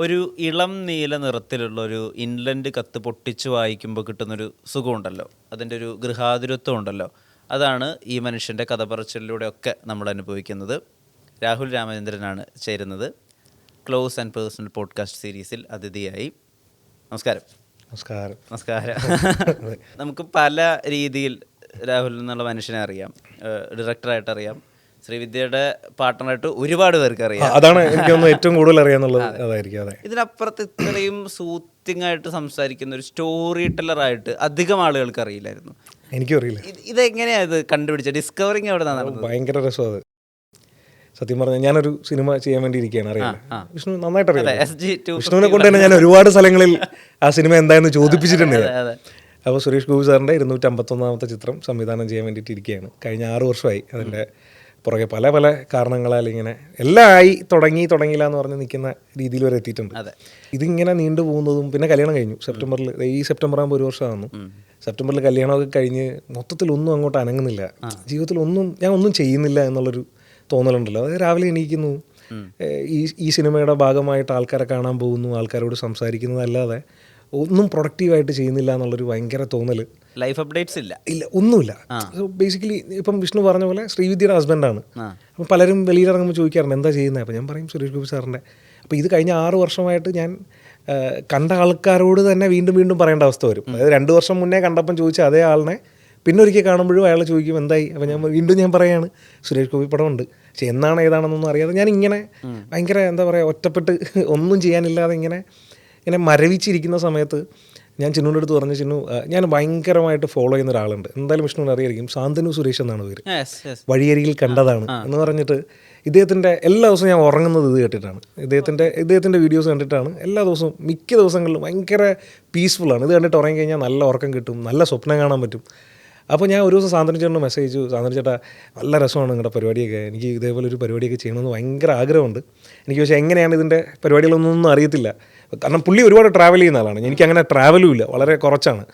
ഒരു ഇളം നീല നിറത്തിലുള്ള ഒരു ഇൻലൻഡ് കത്ത് പൊട്ടിച്ചു വായിക്കുമ്പോൾ കിട്ടുന്നൊരു സുഖമുണ്ടല്ലോ, അതിൻ്റെ ഒരു ഗൃഹാതുരത്വം ഉണ്ടല്ലോ, അതാണ് ഈ മനുഷ്യൻ്റെ കഥ പറച്ചിലൂടെയൊക്കെ നമ്മൾ അനുഭവിക്കുന്നത്. രാഹുൽ രാമചന്ദ്രനാണ് ചേരുന്നത് ക്ലോസ് ആൻഡ് പേഴ്സണൽ പോഡ്കാസ്റ്റ് സീരീസിൽ അതിഥിയായി. നമസ്കാരം. നമസ്കാരം. നമസ്കാരം. നമുക്ക് പല രീതിയിൽ രാഹുൽ എന്നുള്ള മനുഷ്യനെ അറിയാം. ഡയറക്ടറായിട്ട് അറിയാം, ശ്രീവിദ്യയുടെ പാർട്ട്ണറായിട്ട് ഒരുപാട് പേർക്ക് അറിയാം. അതാണ് എനിക്കൊന്ന് ഏറ്റവും കൂടുതൽ അറിയാന്നുള്ളത് അതായിരിക്കും. അതെ, ഇതിനപ്പുറത്ത് ഇത്രയും സൂത്തിങ് ആയിട്ട് സംസാരിക്കുന്ന ഒരു സ്റ്റോറി ടെല്ലറായിട്ട് അധികം ആളുകൾക്ക് അറിയില്ലായിരുന്നു. എനിക്കും അറിയില്ല. ഇതെങ്ങനെയാണ് ഇത് കണ്ടുപിടിച്ചത്? ഡിസ്കവറിങ് എവിടെ നിന്നാണ്? ഭയങ്കര രസം അത്. സത്യം പറഞ്ഞാൽ ഞാനൊരു സിനിമ ചെയ്യാൻ വേണ്ടി ഇരിക്കുകയാണ്. അറിയാം, വിഷ്ണു നന്നായിട്ട് അറിയാം. വിഷ്ണുവിനെ കൊണ്ട് തന്നെ ഞാൻ ഒരുപാട് സ്ഥലങ്ങളിൽ ആ സിനിമ എന്തായെന്ന് ചോദിപ്പിച്ചിട്ടുണ്ട്. അപ്പോൾ സുരേഷ് ഗോപി സാറിൻ്റെ 251ാമത്തെ ചിത്രം സംവിധാനം ചെയ്യാൻ വേണ്ടിയിട്ട് ഇരിക്കുകയാണ്. കഴിഞ്ഞ 6 വർഷമായി അതിൻ്റെ പുറകെ പല പല കാരണങ്ങളാൽ ഇങ്ങനെ എല്ലാം ആയി തുടങ്ങിയില്ല എന്ന് പറഞ്ഞ് നിൽക്കുന്ന രീതിയിൽ വരെ എത്തിയിട്ടുണ്ട്. ഇതിങ്ങനെ നീണ്ടു പോകുന്നതും പിന്നെ കല്യാണം കഴിഞ്ഞു സെപ്റ്റംബറിൽ. ഈ സെപ്റ്റംബർ ആകുമ്പോൾ 1 വർഷമാകുന്നു. സെപ്റ്റംബറിൽ കല്യാണമൊക്കെ കഴിഞ്ഞ് മൊത്തത്തിൽ ഒന്നും അങ്ങോട്ട് അനങ്ങുന്നില്ല. ജീവിതത്തിൽ ഞാൻ ഒന്നും ചെയ്യുന്നില്ല എന്നുള്ളൊരു തോന്നലുണ്ടല്ലോ. അതായത് രാവിലെ എണീക്കുന്നു, ഈ സിനിമയുടെ ഭാഗമായിട്ട് ആൾക്കാരെ കാണാൻ പോകുന്നു, ആൾക്കാരോട് സംസാരിക്കുന്നതല്ലാതെ ഒന്നും പ്രൊഡക്റ്റീവായിട്ട് ചെയ്യുന്നില്ല എന്നുള്ളൊരു ഭയങ്കര തോന്നൽ. ലൈഫ് അപ്ഡേറ്റ്സ് ഇല്ല, ഒന്നുമില്ല. ബേസിക്കലി ഇപ്പം വിഷ്ണു പറഞ്ഞ പോലെ ശ്രീവിദ്യയുടെ ഹസ്ബൻഡാണ്. അപ്പം പലരും വെളിയിലിറങ്ങുമ്പോൾ ചോദിക്കാറുണ്ട് എന്താ ചെയ്യുന്നത്. അപ്പോൾ ഞാൻ പറയും സുരേഷ് ഗോപി സാറിൻ്റെ. അപ്പോൾ ഇത് കഴിഞ്ഞ 6 വർഷമായിട്ട് ഞാൻ കണ്ട ആൾക്കാരോട് തന്നെ വീണ്ടും വീണ്ടും പറയേണ്ട അവസ്ഥ വരും. അതായത് 2 വർഷം മുന്നേ കണ്ടപ്പം ചോദിച്ച അതേ ആളിനെ പിന്നെ ഒരിക്കൽ കാണുമ്പോഴും അയാൾ ചോദിക്കും എന്തായി. അപ്പോൾ ഞാൻ പറയുകയാണ് സുരേഷ് ഗോപി പടമുണ്ട്, പക്ഷെ എന്നാണ് ഏതാണെന്നൊന്നും അറിയാതെ ഞാനിങ്ങനെ ഭയങ്കര എന്താ പറയുക ഒറ്റപ്പെട്ട് ഒന്നും ചെയ്യാനില്ലാതെ ഇങ്ങനെ മരവിച്ചിരിക്കുന്ന സമയത്ത് ഞാൻ ചിന്നുവിൻ്റെ അടുത്ത് പറഞ്ഞു, ചിന്നു ഞാൻ ഭയങ്കരമായിട്ട് ഫോളോ ചെയ്യുന്ന ഒരാളുണ്ട്, എന്തായാലും വിഷ്ണുവിന് അറിയായിരിക്കും, സാന്തനു സുരേഷ് എന്നാണ് പേര്, വഴിയരികിൽ കണ്ടതാണ് എന്ന് പറഞ്ഞിട്ട്. ഇദ്ദേഹത്തിൻ്റെ എല്ലാ ദിവസവും ഞാൻ ഉറങ്ങുന്നത് ഇത് കേട്ടിട്ടാണ്. ഇദ്ദേഹത്തിൻ്റെ വീഡിയോസ് കണ്ടിട്ടാണ് എല്ലാ ദിവസവും. മിക്ക ദിവസങ്ങളിലും ഭയങ്കര പീസ്ഫുള്ളാണ്. ഇത് കണ്ടിട്ട് ഉറങ്ങിക്കഴിഞ്ഞാൽ നല്ല ഉറക്കം കിട്ടും, നല്ല സ്വപ്നം കാണാൻ പറ്റും. അപ്പോൾ ഞാൻ ഒരു ദിവസം സാന്തനു ചേട്ടന് മെസ്സേജ് അയച്ചു, സാന്തനു ചേട്ടാ നല്ല രസമാണ് നിങ്ങളുടെ പരിപാടിയൊക്കെ, എനിക്ക് ഇതേപോലെ ഒരു പരിപാടിയൊക്കെ ചെയ്യണമെന്ന് ഭയങ്കര ആഗ്രഹമുണ്ട്. എനിക്ക് പക്ഷേ എങ്ങനെയാണ് ഇതിൻ്റെ പരിപാടികളൊന്നും അറിയത്തില്ല. കാരണം പുള്ളി ഒരുപാട് ട്രാവൽ ചെയ്യുന്ന ആളാണ്, എനിക്കങ്ങനെ ട്രാവലും ഇല്ല, വളരെ കുറച്ചാണ്.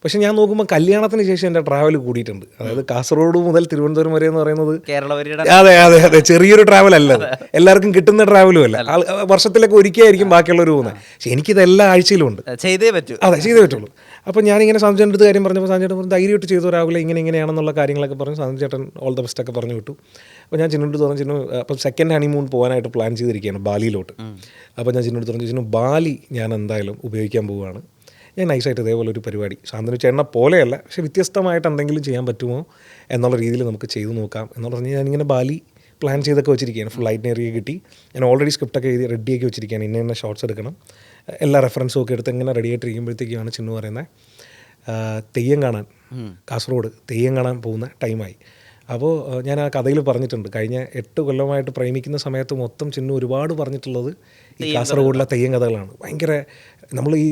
പക്ഷേ ഞാൻ നോക്കുമ്പോൾ കല്യാണത്തിന് ശേഷം എൻ്റെ ട്രാവൽ കൂടിയിട്ടുണ്ട്. അതായത് കാസർഗോഡ് മുതൽ തിരുവനന്തപുരം വരെ എന്ന് പറയുന്നത് അതെ ചെറിയൊരു ട്രാവൽ അല്ല, എല്ലാവർക്കും കിട്ടുന്ന ട്രാവലും അല്ല. വർഷത്തിലൊക്കെ ഒരിക്കലായിരിക്കും ബാക്കിയുള്ളവർ പോകുന്നത്. പക്ഷേ എനിക്കിത് എല്ലാ ആഴ്ചയിലും ഉണ്ട്, ചെയ്തേ പറ്റുള്ളൂ. അപ്പോൾ ഞാനിങ്ങനെ സാന്തനു ചേട്ടൻ്റെ കാര്യം പറഞ്ഞപ്പോൾ സാന്തനു ചേട്ടൻ ധൈര്യമായിട്ട് ചെയ്തു, രാവിലെ ഇങ്ങനെയാണെന്നുള്ള കാര്യങ്ങളൊക്കെ പറഞ്ഞു. സാന്തനു ചേട്ടൻ ഓൾ ദ ബെസ്റ്റ് ഒക്കെ പറഞ്ഞു വിട്ടു. അപ്പോൾ ഞാൻ ചിന്നുവിൻ്റെ പറഞ്ഞു, ചിന്നു അപ്പം സെക്കൻഡ് ഹണിമൂൺ പോകാനായിട്ട് പ്ലാൻ ചെയ്തിരിക്കുകയാണ് ബാലിയിലോട്ട്. അപ്പോൾ ഞാൻ ചിന്നുവിൻ്റെ പറഞ്ഞു, ചിന്നു ബാലി ഞാൻ എന്തായാലും ഉപയോഗിക്കാൻ പോവുകയാണ്. ഞാൻ നൈസായിട്ട് ഇതേപോലെ ഒരു പരിപാടി സാന്തനു ചേട്ടനെ പോലെയല്ല, പക്ഷേ വ്യത്യസ്തമായിട്ട് എന്തെങ്കിലും ചെയ്യാൻ പറ്റുമോ എന്നുള്ള രീതിയിൽ നമുക്ക് ചെയ്തു നോക്കാം എന്ന് പറഞ്ഞ് ഞാനിങ്ങനെ ബാലി പ്ലാൻ ചെയ്തൊക്കെ വെച്ചിരിക്കുകയാണ്. ഫുൾ ഐറ്റിനറി കിട്ടി, ഞാൻ ഓൾറെഡി സ്ക്രിപ്റ്റൊക്കെ എഴുതി റെഡിയാക്കി വെച്ചിരിക്കുകയാണ്. ഇന്ന ഷോർട്സ് എടുക്കണം, എല്ലാ റെഫറൻസും ഒക്കെ എടുത്ത് ഇങ്ങനെ റെഡി ആയിട്ടിരിക്കുമ്പോഴത്തേക്കാണ് ചിന്നു പറയുന്നത് തെയ്യം കാണാൻ, കാസർഗോഡ് തെയ്യം കാണാൻ പോകുന്ന ടൈമായി. അപ്പോൾ ഞാൻ ആ കഥയിൽ പറഞ്ഞിട്ടുണ്ട്, കഴിഞ്ഞ 8 കൊല്ലമായിട്ട് പ്രേമിക്കുന്ന സമയത്ത് മൊത്തം ചിന്നു ഒരുപാട് പറഞ്ഞിട്ടുള്ളത് ഈ കാസർഗോഡിലെ തെയ്യം കഥകളാണ്. ഭയങ്കര നമ്മൾ ഈ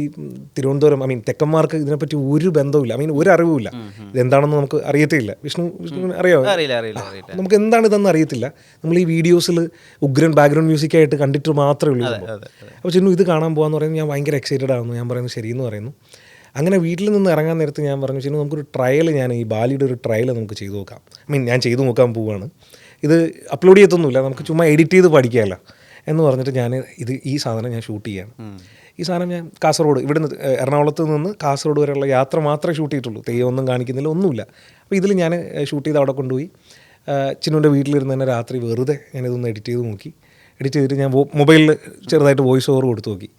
തിരുവനന്തപുരം തെക്കന്മാർക്ക് ഇതിനെപ്പറ്റി ഒരു ബന്ധവുമില്ല, ഒരു അറിവുമില്ല, ഇതെന്താണെന്ന് നമുക്ക് അറിയത്തില്ല. വിഷ്ണുവിന് അറിയാമോ? നമുക്ക് എന്താണ് ഇതെന്ന് അറിയത്തില്ല. നമ്മൾ ഈ വീഡിയോസിൽ ഉഗ്രൻ ബാക്ക്ഗ്രൗണ്ട് മ്യൂസിക്കായിട്ട് കണ്ടിട്ട് മാത്രമേ ഉള്ളൂ. അപ്പോൾ ചിന്നു ഇത് കാണാൻ പോകാമെന്ന് പറയുന്നത് ഞാൻ ഭയങ്കര എക്സൈറ്റഡ് ആകുന്നു. ഞാൻ പറയുന്നത് ശരിയെന്ന് പറയുന്നു. അങ്ങനെ വീട്ടിൽ നിന്ന് ഇറങ്ങാൻ നേരത്ത് ഞാൻ പറഞ്ഞു, ചിന്നു നമുക്കൊരു ട്രയൽ, ഞാൻ ഈ ബാലിയുടെ ഒരു ട്രയൽ നമുക്ക് ചെയ്തു നോക്കാം. ഞാൻ ചെയ്തു നോക്കാൻ പോവുകയാണ്. ഇത് അപ്ലോഡ് ചെയ്യത്തൊന്നുമില്ല, നമുക്ക് ചുമ്മാ എഡിറ്റ് ചെയ്ത് പഠിക്കാമല്ലോ എന്ന് പറഞ്ഞിട്ട് ഈ സാധനം ഞാൻ ഷൂട്ട് ചെയ്യാണ്. ഈ സാധനം ഞാൻ കാസർഗോഡ്, ഇവിടുന്ന് എറണാകുളത്ത് നിന്ന് കാസർഗോഡ് വരെയുള്ള യാത്ര മാത്രമേ ഷൂട്ട് ചെയ്തിട്ടുള്ളൂ, തെയ്യം ഒന്നും കാണിക്കുന്നില്ല, ഒന്നുമില്ല. അപ്പോൾ ഇതിൽ ഞാൻ ഷൂട്ട് ചെയ്ത് അവിടെ കൊണ്ടുപോയി ചിന്നുവിൻ്റെ വീട്ടിലിരുന്ന് തന്നെ രാത്രി വെറുതെ ഞാനിതൊന്ന് എഡിറ്റ് ചെയ്ത് നോക്കി. എഡിറ്റ് ചെയ്തിട്ട് ഞാൻ മൊബൈലിൽ ചെറുതായിട്ട് വോയിസ് ഓവർ കൊടുത്തു നോക്കി.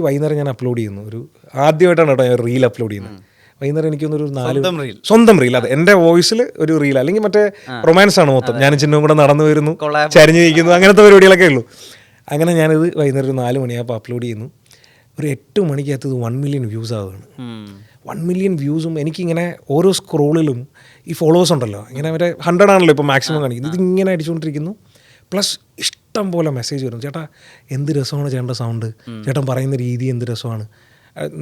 വൈകുന്നേരം ഞാൻ അപ്ലോഡ് ചെയ്യുന്നു. ആദ്യമായിട്ടാണ് കേട്ടോ ഞാൻ റീൽ അപ്ലോഡ് ചെയ്യുന്നത്. വൈകുന്നേരം എനിക്കൊന്നൊരു 4 സ്വന്തം റീൽ, അത് എൻ്റെ വോയിസിൽ ഒരു റീൽ, അല്ലെങ്കിൽ മറ്റേ റൊമാൻസ് ആണ് മൊത്തം. ഞാൻ ചിന്നും കൂടെ നടന്നു വരുന്നു, ചരിഞ്ഞു നിൽക്കുന്നു, അങ്ങനത്തെ പരിപാടികളൊക്കെ ഉള്ളൂ. അങ്ങനെ ഞാനിത് വൈകുന്നേരം ഒരു 4 മണിയാകുമ്പോൾ അപ്ലോഡ് ചെയ്യുന്നു. ഒരു 8 മണിക്കകത്ത് ഇത് 1 മില്യൺ വ്യൂസ് ആവുകയാണ്. 1 മില്യൺ വ്യൂസും എനിക്കിങ്ങനെ ഓരോ സ്ക്രോളിലും ഈ ഫോളോവേഴ്സ് ഉണ്ടല്ലോ, ഇങ്ങനെ മറ്റേ 100 ആണല്ലോ ഇപ്പോൾ മാക്സിമം കാണിക്കുന്നത്, ഇതിങ്ങനെ അടിച്ചുകൊണ്ടിരിക്കുന്നു. പ്ലസ് ഇഷ്ടം പോലെ മെസ്സേജ് വരും, ചേട്ടാ എന്ത് രസമാണ് ചേട്ടൻ്റെ സൗണ്ട്, ചേട്ടൻ പറയുന്ന രീതി എന്ത് രസമാണ്,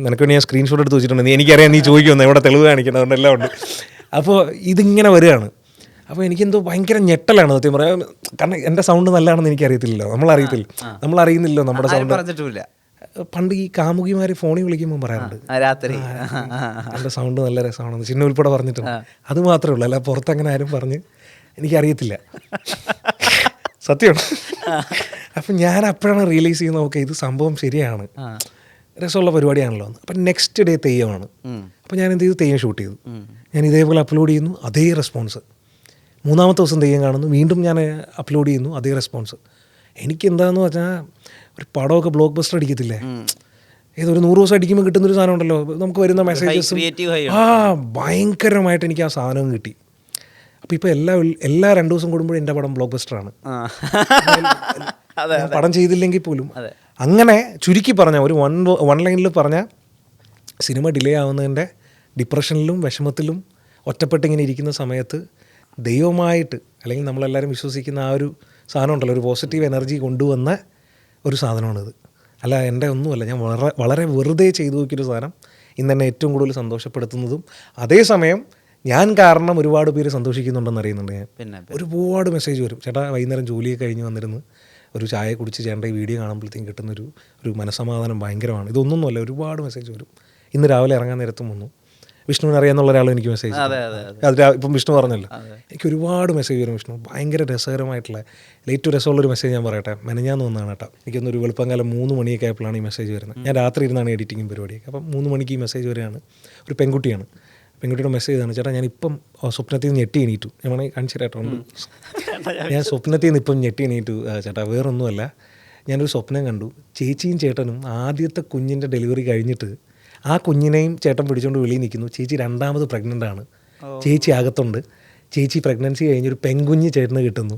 നിനക്ക് വേണ്ടി ഞാൻ സ്ക്രീൻഷോട്ട് എടുത്ത് വെച്ചിട്ടുണ്ട്, എനിക്കറിയാം നീ ചോദിക്കുമെന്ന്, ഇവിടെ തെളിവ് കാണിക്കണം, എല്ലാം ഉണ്ട്. അപ്പോൾ ഇതിങ്ങനെ വരികയാണ്. അപ്പോൾ എനിക്കെന്തോ ഭയങ്കര ഞെട്ടലാണ് സത്യം പറയാം. കാരണം എൻ്റെ സൗണ്ട് നല്ലതാണെന്ന് എനിക്കറിയത്തില്ലല്ലോ, നമ്മളറിയുന്നില്ലല്ലോ നമ്മുടെ സൗണ്ട്. പണ്ട് ഈ കാമുകിമാർ ഫോണിൽ വിളിക്കുമ്പോൾ പറയാറുണ്ട് രാത്രി എൻ്റെ സൗണ്ട് നല്ല രസമാണെന്ന്, ചിന്ന ഉൾപ്പെടെ പറഞ്ഞിട്ടുണ്ട്. അത് മാത്രമേ ഉള്ളൂ, അല്ല പുറത്തങ്ങനെ ആരും പറഞ്ഞ് എനിക്കറിയത്തില്ല. സത്യമാണ്. അപ്പം ഞാൻ അപ്പോഴാണ് റിയലൈസ് ചെയ്യുന്നത്, ഓക്കെ ഇത് സംഭവം ശരിയാണ്, രസമുള്ള പരിപാടിയാണല്ലോ എന്ന്. അപ്പം നെക്സ്റ്റ് ഡേ തെയ്യമാണ്. അപ്പോൾ ഞാൻ എന്ത് ചെയ്തു, തെയ്യം ഷൂട്ട് ചെയ്തു. ഞാൻ ഇതേപോലെ അപ്ലോഡ് ചെയ്യുന്നു, അതേ റെസ്പോൺസ്. മൂന്നാമത്തെ ദിവസം തെയ്യം കാണുന്നു, വീണ്ടും ഞാൻ അപ്ലോഡ് ചെയ്യുന്നു, അതേ റെസ്പോൺസ്. എനിക്ക് എന്താണെന്ന് വെച്ചാൽ ഒരു പടമൊക്കെ ബ്ലോക്ക് ബസ്റ്റർ അടിക്കത്തില്ലേ, ഏതൊരു 100 ദിവസം അടിക്കുമ്പോൾ കിട്ടുന്നൊരു സാധനം ഉണ്ടല്ലോ, നമുക്ക് വരുന്ന മെസ്സേജസും ഭയങ്കരമായിട്ട് എനിക്ക് ആ സാധനവും കിട്ടി. അപ്പോൾ ഇപ്പോൾ എല്ലാ 2 ദിവസം കൂടുമ്പോഴും എൻ്റെ പടം ബ്ലോക്ക് ബസ്റ്ററാണ്. പടം ചെയ്തില്ലെങ്കിൽ പോലും. അങ്ങനെ ചുരുക്കി പറഞ്ഞാൽ ഒരു വൺ ലൈനിൽ പറഞ്ഞാൽ സിനിമ ഡിലേ ആവുന്നതിൻ്റെ ഡിപ്രഷനിലും വിഷമത്തിലും ഒറ്റപ്പെട്ടിങ്ങനെ ഇരിക്കുന്ന സമയത്ത് ദൈവമായിട്ട്, അല്ലെങ്കിൽ നമ്മളെല്ലാവരും വിശ്വസിക്കുന്ന ആ ഒരു സാധനം ഉണ്ടല്ലോ, ഒരു പോസിറ്റീവ് എനർജി കൊണ്ടുവന്ന ഒരു സാധനമാണിത്. അല്ല എൻ്റെ ഒന്നുമല്ല, ഞാൻ വളരെ വെറുതെ ചെയ്തു നോക്കിയൊരു സാധനം ഇന്ന് എന്നെ ഏറ്റവും കൂടുതൽ സന്തോഷപ്പെടുത്തുന്നതും അതേസമയം ഞാൻ കാരണം ഒരുപാട് പേര് സന്തോഷിക്കുന്നുണ്ടെന്ന് അറിയുന്നുണ്ട്. ഞാൻ ഒരുപാട് മെസ്സേജ് വരും, ചേട്ടാ വൈകുന്നേരം ജോലിയൊക്കെ കഴിഞ്ഞ് വന്നിരുന്ന് ഒരു ചായ കുടിച്ച് ചേട്ടൻ്റെ ഈ വീഡിയോ കാണുമ്പോഴത്തേക്കും കിട്ടുന്നൊരു മനസ്സമാധാനം ഭയങ്കരമാണ്. ഇതൊന്നുമല്ല, ഒരുപാട് മെസ്സേജ് വരും. ഇന്ന് രാവിലെ ഇറങ്ങാൻ നേരത്തും വന്നു, വിഷ്ണുവിനെ അറിയാമെന്നുള്ള ഒരാൾ എനിക്ക് മെസ്സേജ്, അത് ഇപ്പം വിഷ്ണു പറഞ്ഞല്ലോ, എനിക്ക് ഒരുപാട് മെസ്സേജ് വരും. വിഷ്ണു ഭയങ്കര രസകരമായിട്ടുള്ള, ഏറ്റവും രസമുള്ളൊരു മെസ്സേജ് ഞാൻ പറയട്ടെ, മെനഞ്ഞാന്ന് വന്നതാണ് കേട്ടോ. എനിക്കൊന്നൊരു വെളുപ്പംകാലം 3 മണിയൊക്കെ ആയപ്പോഴാണ് ഈ മെസ്സേജ് വരുന്നത്. ഞാൻ രാത്രി ഇരുന്നാണ് എഡിറ്റിങ്ങും പരിപാടിയൊക്കെ. അപ്പം 3 മണിക്ക് ഈ മെസ്സേജ് വരികയാണ്. ഒരു പെൺകുട്ടിയാണ്, പെൺകുട്ടിയുടെ മെസ്സേജ് ആണ്, ചേട്ടാ ഞാനിപ്പം സ്വപ്നത്തിൽ നിന്ന് ഞെട്ടി എണീറ്റു. ഞാൻ വേണമെങ്കിൽ കാണിച്ചു തരാട്ടുണ്ട്. ഞാൻ സ്വപ്നത്തിൽ നിന്ന് ഇപ്പം ഞെട്ടി എണീറ്റു ചേട്ടാ, വേറൊന്നുമല്ല, ഞാനൊരു സ്വപ്നം കണ്ടു, ചേച്ചിയും ചേട്ടനും ആദ്യത്തെ കുഞ്ഞിൻ്റെ ഡെലിവറി കഴിഞ്ഞിട്ട് ആ കുഞ്ഞിനെയും ചേട്ടൻ പിടിച്ചുകൊണ്ട് വെളിയിൽ നിൽക്കുന്നു. ചേച്ചി 2ാമത് പ്രഗ്നൻ്റ് ആണ്, ചേച്ചി അകത്തുണ്ട്, ചേച്ചി പ്രഗ്നൻസി കഴിഞ്ഞൊരു പെൺകുഞ്ഞ് ചേട്ടന് കിട്ടുന്നു,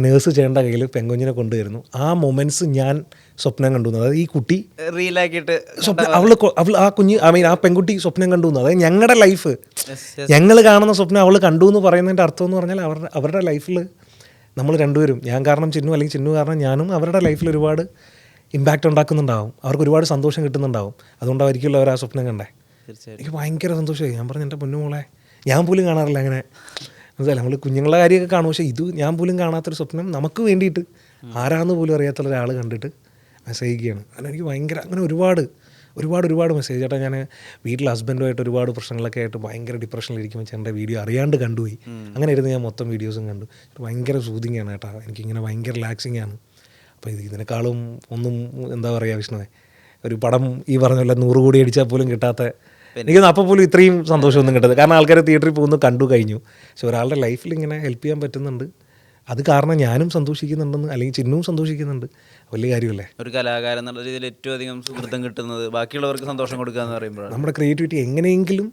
നേഴ്സ് ചേട്ടൻ്റെ കയ്യിൽ പെൺകുഞ്ഞിനെ കൊണ്ടുവരുന്നു. ആ മൊമെൻറ്റ്സ് ഞാൻ സ്വപ്നം കണ്ടു. അതായത് ഈ കുട്ടി റീലാക്കിയിട്ട് അവൾ ആ കുഞ്ഞ് ആ പെൺകുട്ടി സ്വപ്നം കണ്ടു. അതായത് ഞങ്ങളുടെ ലൈഫ്, ഞങ്ങൾ കാണുന്ന സ്വപ്നം അവൾ കണ്ടു എന്ന് പറയുന്നതിൻ്റെ അർത്ഥം എന്ന് പറഞ്ഞാൽ അവരുടെ ലൈഫിൽ നമ്മൾ രണ്ടുപേരും, ഞാൻ കാരണം ചിന്നു, അല്ലെങ്കിൽ ചിന്നു കാരണം ഞാനും, അവരുടെ ലൈഫിൽ ഒരുപാട് ഇമ്പാക്റ്റ് ഉണ്ടാക്കുന്നുണ്ടാവും, അവർക്ക് ഒരുപാട് സന്തോഷം കിട്ടുന്നുണ്ടാവും. അതുകൊണ്ടായിരിക്കുമല്ലോ അവർ ആ സ്വപ്നം കണ്ടേ. എനിക്ക് ഭയങ്കര സന്തോഷമായി. ഞാൻ പറഞ്ഞു, എൻ്റെ പൊന്നുമോളെ, ഞാൻ പോലും കാണാറില്ല അങ്ങനെ. മനസ്സിലായി, നമ്മൾ കുഞ്ഞുങ്ങളുടെ കാര്യമൊക്കെ കാണും, പക്ഷേ ഇത് ഞാൻ പോലും കാണാത്തൊരു സ്വപ്നം നമുക്ക് വേണ്ടിയിട്ട് ആരാന്ന് പോലും അറിയാത്ത ഒരാൾ കണ്ടിട്ട് മെസ്സേജ് ചെയ്യുകയാണ്. അങ്ങനെ എനിക്ക് ഭയങ്കര, അങ്ങനെ ഒരുപാട് മെസ്സേജ്. ചേട്ടാ ഞാൻ വീട്ടിൽ ഹസ്ബൻഡുമായിട്ട് ഒരുപാട് പ്രശ്നങ്ങളൊക്കെ ആയിട്ട് ഭയങ്കര ഡിപ്രഷനിലിരിക്കുമ്പോൾ ചേട്ടൻ്റെ വീഡിയോ അറിയാണ്ട് കണ്ടുപോയി. അങ്ങനെ ഇരുന്ന് ഞാൻ മൊത്തം വീഡിയോസും കണ്ടു. ഭയങ്കര സൂതിങ് ആണ് കേട്ടോ, എനിക്കിങ്ങനെ ഭയങ്കര റിലാക്സിങ് ആണ്. അപ്പോൾ ഇതിനേക്കാളും ഒന്നും എന്താ പറയുക വിഷ്ണുവേ, ഒരു പടം ഈ പറഞ്ഞ പോലെ 100 കോടി അടിച്ചാൽ പോലും കിട്ടാത്ത, എനിക്കൊന്നും അപ്പോൾ പോലും ഇത്രയും സന്തോഷമൊന്നും കിട്ടുന്നത്. കാരണം ആൾക്കാർ തിയേറ്ററിൽ പോകുന്നു, കണ്ടു കഴിഞ്ഞു. പക്ഷെ ഒരാളുടെ ലൈഫിൽ ഇങ്ങനെ ഹെൽപ്പ് ചെയ്യാൻ പറ്റുന്നുണ്ട്, അത് കാരണം ഞാനും സന്തോഷിക്കുന്നുണ്ടെന്ന്, അല്ലെങ്കിൽ ചിന്നുവും സന്തോഷിക്കുന്നുണ്ട്, വലിയ കാര്യമല്ലേ. ഒരു കലാകാരൻ എന്നുള്ള രീതിയിൽ ഏറ്റവും അധികം സുഹൃത്തം കിട്ടുന്നത് ബാക്കിയുള്ളവർക്ക് സന്തോഷം കൊടുക്കുക എന്ന് പറയുമ്പോഴാണ്. നമ്മുടെ ക്രിയേറ്റിവിറ്റി എങ്ങനെയെങ്കിലും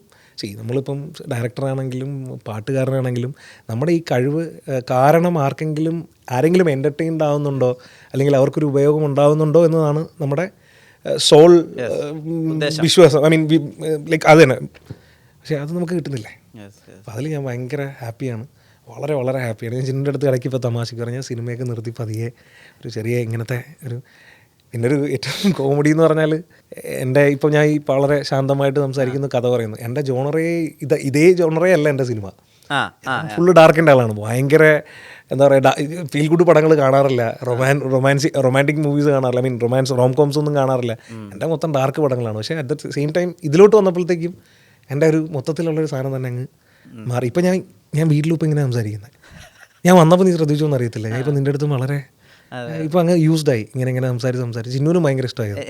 നമ്മളിപ്പം ഡയറക്ടറാണെങ്കിലും പാട്ടുകാരനാണെങ്കിലും നമ്മുടെ ഈ കഴിവ് കാരണം ആരെങ്കിലും എൻ്റർടൈൻഡ് ആവുന്നുണ്ടോ, അല്ലെങ്കിൽ അവർക്കൊരു ഉപയോഗം ഉണ്ടാവുന്നുണ്ടോ എന്നതാണ് നമ്മുടെ സോൾ വിശ്വാസം. ഐ മീൻ ലൈക്ക് അത് തന്നെ. പക്ഷേ അത് നമുക്ക് കിട്ടുന്നില്ലേ. അപ്പോൾ അതിൽ ഞാൻ ഭയങ്കര ഹാപ്പിയാണ്, വളരെ ഹാപ്പിയാണ്. ഞാൻ ചിന്നിൻ്റെ അടുത്ത് ഇടയ്ക്ക് ഇപ്പോൾ തമാശക്ക് പറഞ്ഞാൽ സിനിമയൊക്കെ നിർത്തി പതിയെ ഒരു ചെറിയ ഇങ്ങനത്തെ പിന്നെ ഒരു ഏറ്റവും കോമഡി എന്ന് പറഞ്ഞാൽ, എൻ്റെ ഇപ്പോൾ ഞാൻ ഈ വളരെ ശാന്തമായിട്ട് സംസാരിക്കുന്ന കഥ പറയുന്നു, എൻ്റെ ജോണറേ ഇതേ ജോണറേ അല്ല എൻ്റെ സിനിമ. ഫുള്ള് ഡാർക്കിൻ്റെ ആളാണ്. ഭയങ്കര എന്താ പറയുക, ഫീൽ ഗുഡ് പടങ്ങൾ കാണാറില്ല, റൊമാൻറ്റിക് മൂവീസ് കാണാറില്ല, ഐ മീൻ റോംകോംസ് ഒന്നും കാണാറില്ല. എൻ്റെ മൊത്തം ഡാർക്ക് പടങ്ങളാണ്. പക്ഷേ അറ്റ് ദ സെയിം ടൈം ഇതിലോട്ട് വന്നപ്പോഴത്തേക്കും എൻ്റെ ഒരു മൊത്തത്തിലുള്ളൊരു സാധനം തന്നെ അങ്ങ് മാറി. ഇപ്പം ഞാൻ വീട്ടിലിപ്പോൾ ഇങ്ങനെ സംസാരിക്കുന്നത്, ഞാൻ വന്നപ്പോൾ നീ ശ്രദ്ധിച്ചോന്ന് അറിയത്തില്ല, ഞാൻ ഇപ്പം നിൻ്റെ അടുത്ത് വളരെ ഇപ്പം അങ്ങ് യൂസ്ഡായി, ഇങ്ങനെ സംസാരിച്ച് ചിന്നുവിനും ഭയങ്കര ഇഷ്ടമായത്.